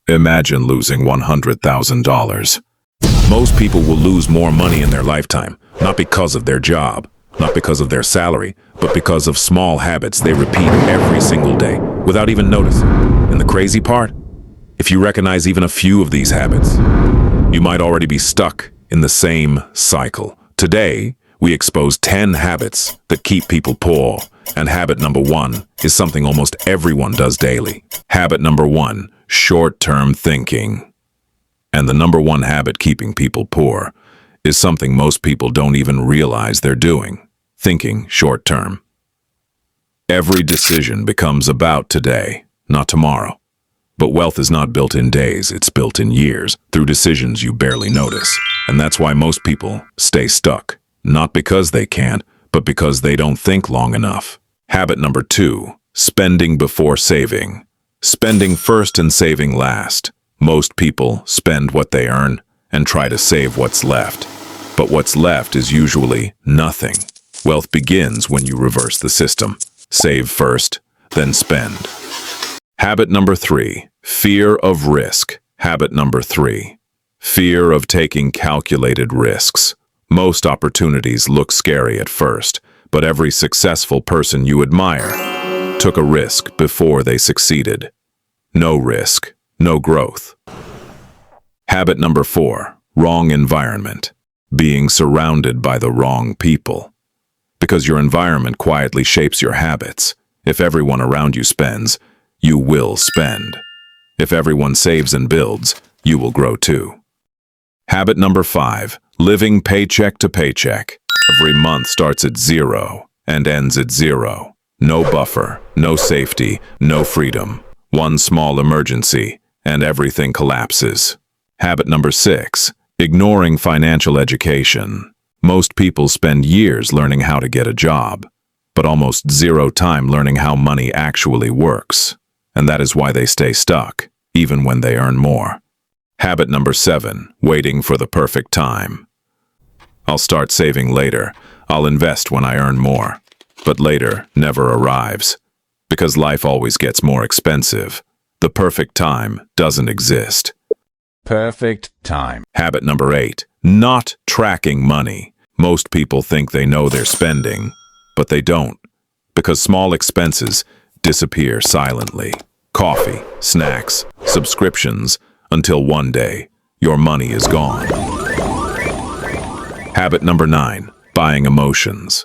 Imagine losing $100,000. Most people will lose more money in their lifetime, not because of their job, not because of their salary, but because of small habits they repeat every single day without even noticing. And the crazy part? If you recognize even a few of these habits, you might already be stuck in the same cycle. Today, we expose 10 habits that keep people poor, and habit number 1 is something almost everyone does daily. Habit number 1, short-term thinking. And the number 1 habit keeping people poor is something most people don't even realize they're doing: thinking short-term. Every decision becomes about today, not tomorrow. But wealth is not built in days, it's built in years, through decisions you barely notice. And that's why most people stay stuck. Not because they can't, but because they don't think long enough. Habit number 2, spending before saving. Spending first and saving last. Most people spend what they earn and try to save what's left. But what's left is usually nothing. Wealth begins when you reverse the system. Save first, then spend. Habit number 3, fear of risk. Habit number 3, fear of taking calculated risks. Most opportunities look scary at first, but every successful person you admire took a risk before they succeeded. No risk, no growth. Habit number 4, wrong environment. Being surrounded by the wrong people. Because your environment quietly shapes your habits. If everyone around you spends, you will spend. If everyone saves and builds, you will grow too. Habit number 5, living paycheck to paycheck. Every month starts at 0 and ends at 0. No buffer, no safety, no freedom. One small emergency, and everything collapses. Habit number 6, ignoring financial education. Most people spend years learning how to get a job, but almost 0 time learning how money actually works. And that is why they stay stuck, even when they earn more. Habit number 7, waiting for the perfect time. I'll start saving later. I'll invest when I earn more. But later never arrives, because life always gets more expensive. The perfect time doesn't exist. Perfect time. Habit number 8, not tracking money. Most people think they know they're spending, but they don't, because small expenses disappear silently. Coffee, snacks, subscriptions, until one day, your money is gone. Habit number 9, buying emotions.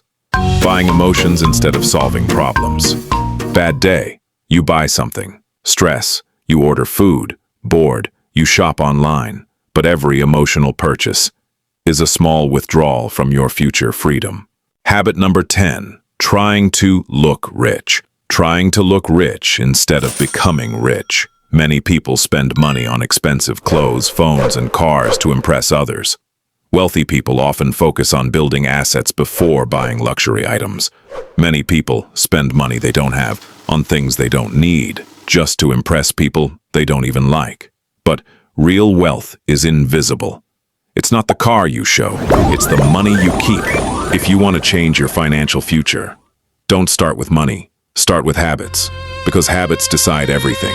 Buying emotions instead of solving problems. Bad day, you buy something. Stress, you order food. Bored, you shop online. But every emotional purchase is a small withdrawal from your future freedom. Habit number 10, trying to look rich. Trying to look rich instead of becoming rich. Many people spend money on expensive clothes, phones, and cars to impress others. Wealthy people often focus on building assets before buying luxury items. Many people spend money they don't have on things they don't need, just to impress people they don't even like. But real wealth is invisible. It's not the car you show, it's the money you keep. If you want to change your financial future, don't start with money. Start with habits, because habits decide everything.